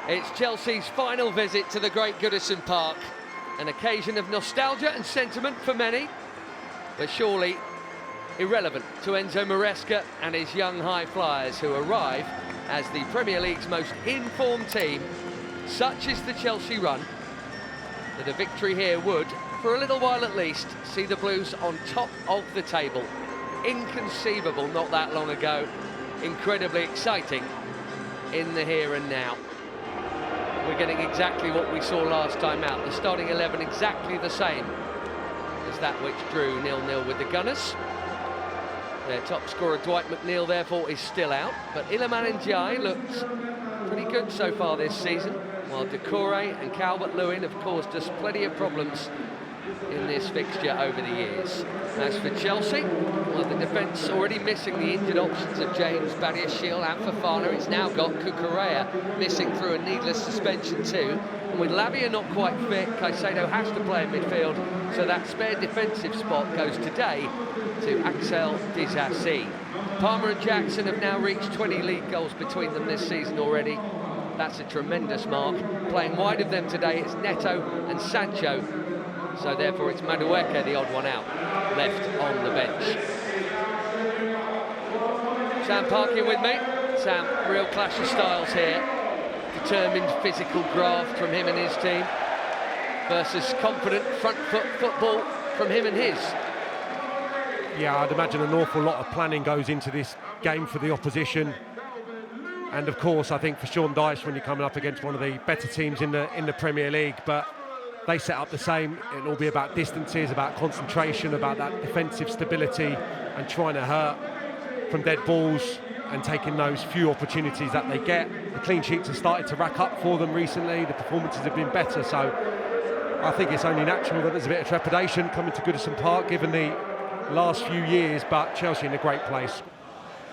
It's Chelsea's final visit to the great Goodison Park, an occasion of nostalgia and sentiment for many, but surely irrelevant to Enzo Maresca and his young high flyers who arrive as the Premier League's most informed team. Such is the Chelsea run that a victory here would, for a little while at least, see the Blues on top of the table. Inconceivable not that long ago, incredibly exciting in the here and now. We're getting exactly what we saw last time out, the starting 11 exactly the same as that which drew 0-0 with the Gunners. Their top scorer Dwight McNeil therefore is still out, but Iliman Ndiaye looks pretty good so far this season, while Doucouré and Calvert-Lewin have caused us plenty of problems in this fixture over the years. As for Chelsea, well, the defence already missing the injured options of James Badiashile and Fofana. It's now got Cucurella missing through a needless suspension too. And with Lavia not quite fit, Caicedo has to play in midfield, so that spare defensive spot goes today to Axel Disasi. Palmer and Jackson have now reached 20 league goals between them this season already. That's a tremendous mark. Playing wide of them today, it's Neto and Sancho. So therefore it's Madueke, the odd one out, left on the bench. Sam Parkin with me. Sam, real clash of styles here. Determined physical graft from him and his team versus confident front foot football from him and his. Yeah, I'd imagine an awful lot of planning goes into this game for the opposition. And of course, I think for Sean Dyche, when you're coming up against one of the better teams in the Premier League, but they set up the same. It'll all be about distances, about concentration, about that defensive stability and trying to hurt from dead balls and taking those few opportunities that they get. The clean sheets have started to rack up for them recently. The performances have been better, so I think it's only natural that there's a bit of trepidation coming to Goodison Park given the last few years, but Chelsea in a great place.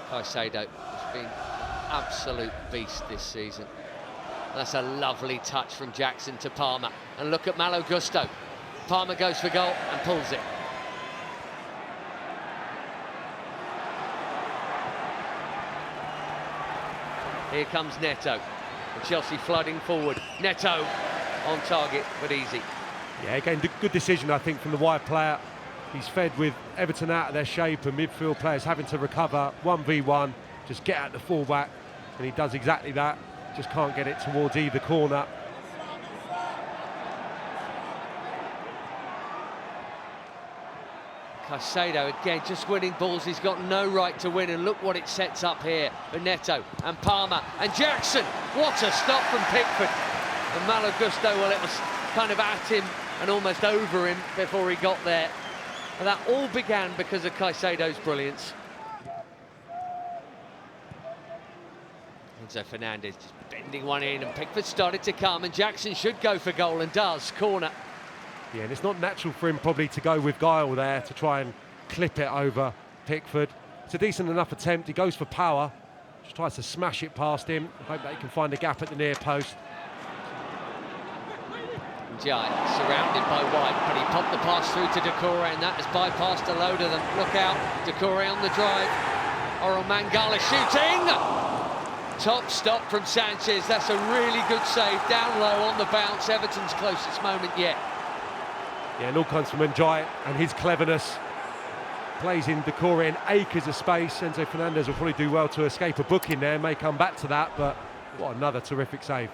Caicedo has been absolute beast this season. That's a lovely touch from Jackson to Palmer. And look at Malo Gusto. Palmer goes for goal and pulls it. Here comes Neto. And Chelsea flooding forward. Neto on target, but easy. Yeah, again, good decision, I think, from the wide player. He's fed with Everton out of their shape and midfield players having to recover 1v1, just get at the fullback, and he does exactly that. Just can't get it towards either corner. Caicedo again just winning balls he's got no right to win, and look what it sets up here for Neto and Palmer and Jackson. What a stop from Pickford. And Malo Gusto, well, it was kind of at him and almost over him before he got there. And that all began because of Caicedo's brilliance. Enzo Fernandez just bending one in, and Pickford started to come, and Jackson should go for goal and does. Corner. Yeah, and it's not natural for him probably to go with guile there to try and clip it over Pickford. It's a decent enough attempt. He goes for power, just tries to smash it past him. Hope that he can find a gap at the near post. Ndiaye surrounded by White, but he popped the pass through to Doucouré, and that has bypassed a load of them. Look out, Doucouré on the drive. Oral Mangala shooting! Top stop from Sanchez. That's a really good save, down low on the bounce. Everton's closest moment yet. Yeah, and all comes from Ndiaye and his cleverness. Plays in Doucouré in acres of space. Enzo Fernandez will probably do well to escape a booking there, may come back to that, but what another terrific save.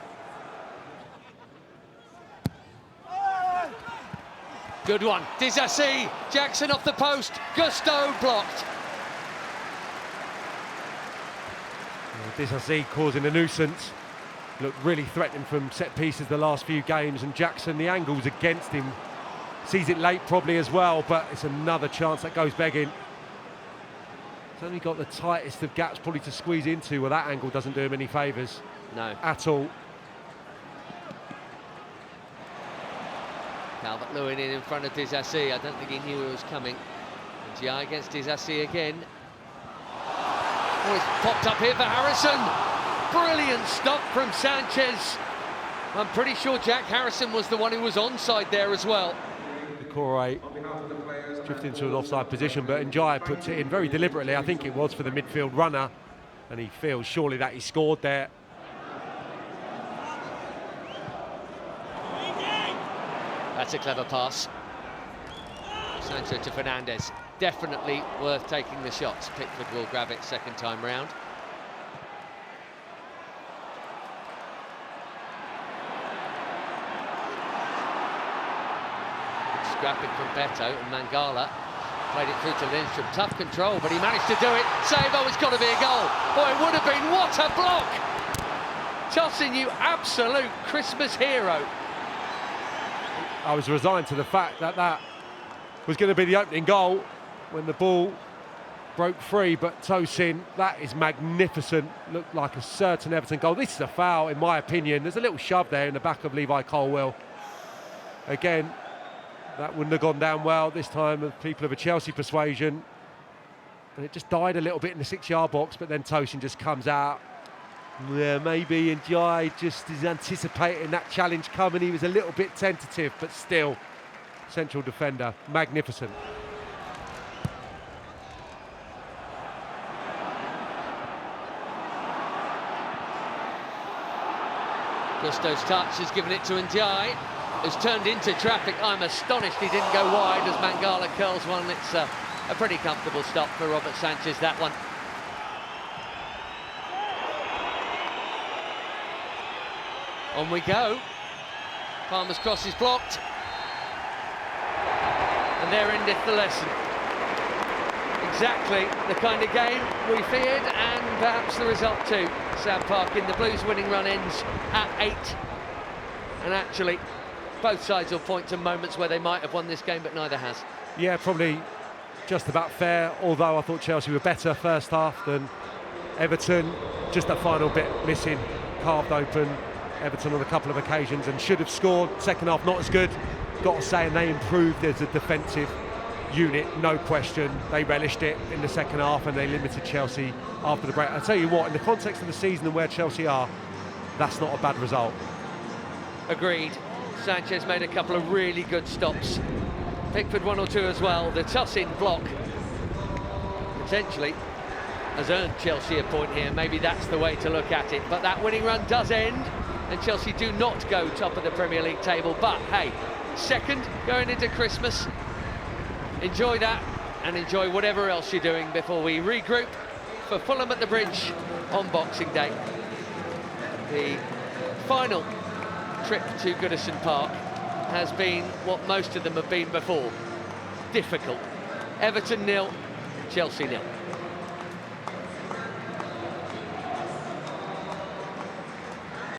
Good one, Disasi, Jackson off the post, Gusto blocked. Disasi causing a nuisance. Looked really threatening from set pieces the last few games, and Jackson, the angle's against him. Sees it late probably as well, but it's another chance that goes begging. He's only got the tightest of gaps probably to squeeze into, well, that angle doesn't do him any favours. No. At all. Calvert-Lewin in front of Disasi. I don't think he knew it was coming. Ndiaye against Disasi again. Oh, it's popped up here for Harrison. Brilliant stop from Sanchez. I'm pretty sure Jack Harrison was the one who was onside there as well. Doucouré drifted into an offside position, but Ndiaye puts it in very deliberately. I think it was for the midfield runner, and he feels surely that he scored there. That's a clever pass. Sancho to Fernandes. Definitely worth taking the shots. Pickford will grab it second time round. Scrapping from Beto, and Mangala played it through to Lindstrom. Tough control, but he managed to do it. Save, oh, it's got to be a goal. Oh, it would have been. What a block! Tossing, you absolute Christmas hero. I was resigned to the fact that that was going to be the opening goal when the ball broke free, but Tosin, that is magnificent. Looked like a certain Everton goal. This is a foul, in my opinion. There's a little shove there in the back of Levi Colwill. Again, that wouldn't have gone down well this time with people of a Chelsea persuasion. And it just died a little bit in the 6-yard box, but then Tosin just comes out. Yeah, maybe Ndiaye just is anticipating that challenge coming. He was a little bit tentative, but still, central defender, magnificent. Gusto's touch has given it to Ndiaye, who's turned into traffic. I'm astonished he didn't go wide as Mangala curls one. It's a pretty comfortable stop for Robert Sanchez, that one. On we go. Palmer's cross is blocked. And there endeth the lesson. Exactly the kind of game we feared, and perhaps the result too. Sam Park in the Blues winning run ends at 8. And actually, both sides will point to moments where they might have won this game, but neither has. Yeah, probably just about fair, although I thought Chelsea were better first half than Everton. Just that final bit missing, carved open. Everton on a couple of occasions and should have scored. Second half not as good, got to say, and they improved as a defensive unit, no question. They relished it in the second half and they limited Chelsea after the break. I'll tell you what, in the context of the season and where Chelsea are, that's not a bad result. Agreed. Sanchez made a couple of really good stops. Pickford 1 or 2 as well. The toss-in block potentially has earned Chelsea a point here. Maybe that's the way to look at it. But that winning run does end, and Chelsea do not go top of the Premier League table. But hey, second going into Christmas. Enjoy that and enjoy whatever else you're doing before we regroup for Fulham at the Bridge on Boxing Day. The final trip to Goodison Park has been what most of them have been before. Difficult. Everton 0, Chelsea 0.